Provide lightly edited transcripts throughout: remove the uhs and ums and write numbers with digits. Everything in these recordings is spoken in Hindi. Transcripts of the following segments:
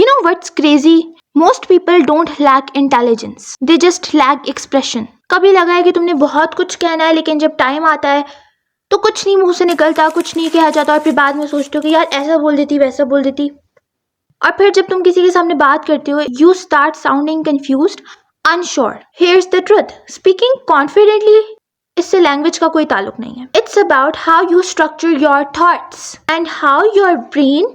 You know what's crazy? Most people don't lack intelligence. They just lack expression. कभी लगा है कि तुमने बहुत कुछ कहना है लेकिन जब टाइम आता है तो कुछ नहीं मुंह से निकलता, कुछ नहीं कहा जाता और फिर बाद में सोचते हो कि यार ऐसा बोल देती वैसा बोल देती। और फिर जब तुम किसी के सामने बात करते हो you start sounding confused, unsure. Here's the truth. Speaking confidently इससे लैंग्वेज का कोई ताल्लुक नहीं है. It's about how you structure your thoughts and how your brain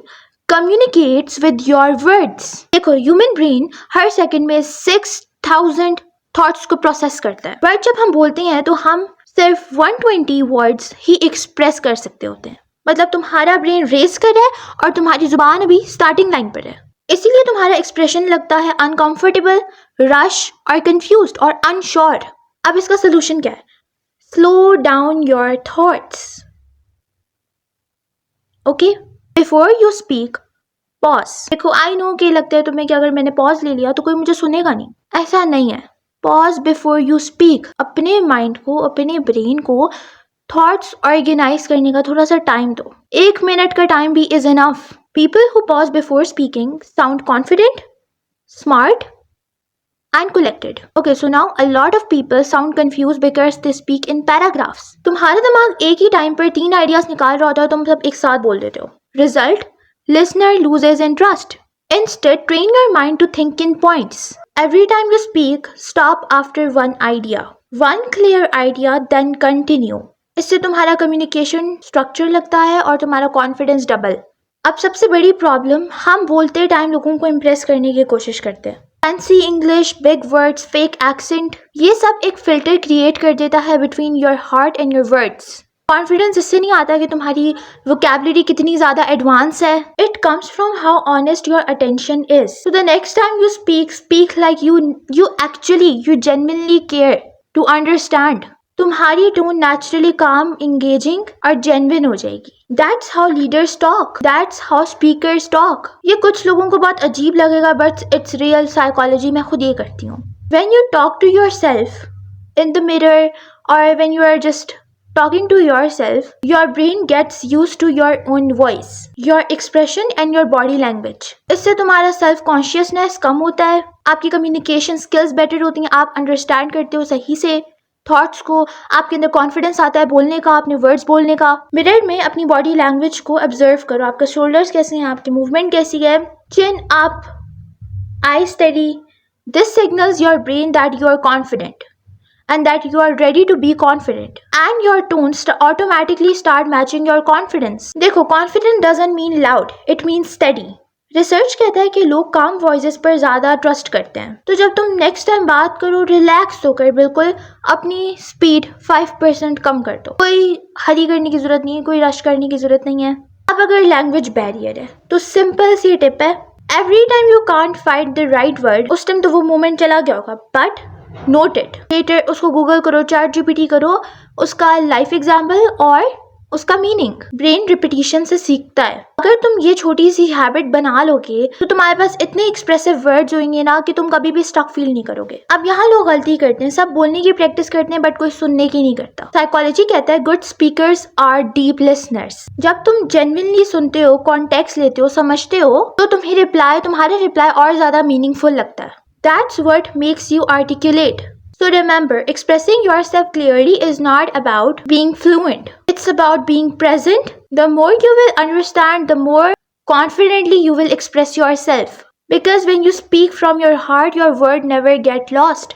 communicates with your words. देखो ह्यूमन ब्रेन हर सेकंड में 6000 थॉट्स को प्रोसेस करता है, बट जब हम बोलते हैं तो हम सिर्फ 120 वर्ड्स ही एक्सप्रेस कर सकते होते हैं. मतलब तुम्हारा ब्रेन रेस कर रहा है और तुम्हारी जुबान अभी स्टार्टिंग लाइन पर है, इसीलिए तुम्हारा एक्सप्रेशन लगता है अनकंफर्टेबल, रश और कंफ्यूज्ड और अनश्योर. अब इसका सोल्यूशन क्या है? Slow down your thoughts. Okay, before you speak pause. देखो आई नो कि लगता है तुम्हें कि अगर मैंने पॉज ले लिया तो कोई मुझे सुनेगा नहीं. ऐसा नहीं है. Pause before you speak. अपने माइंड को, अपने ब्रेन को थॉट्स ऑर्गेनाइज करने का थोड़ा सा टाइम दो. 1 मिनट का टाइम भी is enough. People who pause before speaking sound confident, smart and collected. Okay, so now a lot of people sound confused because they speak in paragraphs. तुम्हारा दिमाग एक ही टाइम पर 3 आइडियाज निकाल रहा होता है, तुम सब एक साथ बोल देते हो. Result: listener loses interest. Instead, train your mind to think in points. Every time you speak, stop after one idea. One clear idea, then continue. इससे तुम्हारा कम्युनिकेशन स्ट्रक्चर लगता है और तुम्हारा कॉन्फिडेंस डबल. अब सबसे बड़ी प्रॉब्लम, हम बोलते टाइम लोगों को इम्प्रेस करने की कोशिश करते हैं. Fancy English, big words, fake accent, ये सब एक फिल्टर क्रिएट कर देता है between your heart and your words. Confidence इससे नहीं आता कि तुम्हारी वोकैबुलरी कितनी ज़्यादा एडवांस है. It comes from how honest your attention is. So the next time you speak like you actually, you genuinely care to understand. तुम्हारी टोन नेचुरली काम, इंगेजिंग और जेन्युइन हो जाएगी. That's how leaders talk. That's how speakers talk. ये कुछ लोगों को बहुत अजीब लगेगा, but it's real psychology. मैं खुद ये करती हूँ. When you talk to yourself in the mirror or when you are just talking to yourself, your brain gets used to your own voice, your expression and your body language. इससे तुम्हारा self consciousness कम होता है, आपकी communication skills better होती हैं, आप understand करते हो सही से थॉट्स को, आपके अंदर कॉन्फिडेंस आता है बोलने का, अपने वर्ड्स बोलने का. मिरर में अपनी बॉडी लैंग्वेज को ऑब्जर्व करो. आपका शोल्डर्स कैसे हैं, आपकी मूवमेंट कैसी है, chin up, eye steady. This signals your brain that you are confident and that you are ready to be confident, and your tones automatically start matching your confidence. देखो, confident doesn't mean loud, it means steady. Research कहता है कि लोग काम वॉइसेस पर ज़्यादा ट्रस्ट करते हैं. तो जब तुम नेक्स्ट टाइम बात करो, रिलैक्स होकर बिल्कुल अपनी स्पीड 5% कम कर दो. कोई हरी करने की ज़रूरत नहीं है, कोई रश करने की ज़रूरत नहीं है. अब अगर लैंग्वेज बैरियर है तो सिंपल सी टिप है, every time you can't find the right word, उस टाइम तो वो मोमेंट चला गया होगा, बट नोट इट. लेटर उसको गूगल करो, चैट GPT करो, उसका लाइफ एग्जाम्पल और उसका मीनिंग. ब्रेन रिपीटिशन से सीखता है. अगर तुम ये छोटी सी हैबिट बना लोगे तो तुम्हारे पास इतने एक्सप्रेसिव वर्ड्स होंगे ना कि तुम कभी भी स्टक फील नहीं करोगे. अब यहाँ लोग गलती करते हैं, सब बोलने की प्रैक्टिस करते हैं बट कोई सुनने की नहीं करता. साइकोलॉजी कहता है good speakers are deep listeners. जब तुम जेन्युइनली सुनते हो, कॉन्टेक्स्ट लेते हो, समझते हो, तो तुम्हारा रिप्लाई और ज्यादा मीनिंगफुल लगता है. That's what makes you articulate. So remember, expressing yourself clearly is not about being fluent. It's about being present. The more you will understand, the more confidently you will express yourself. Because when you speak from your heart, your word never get lost.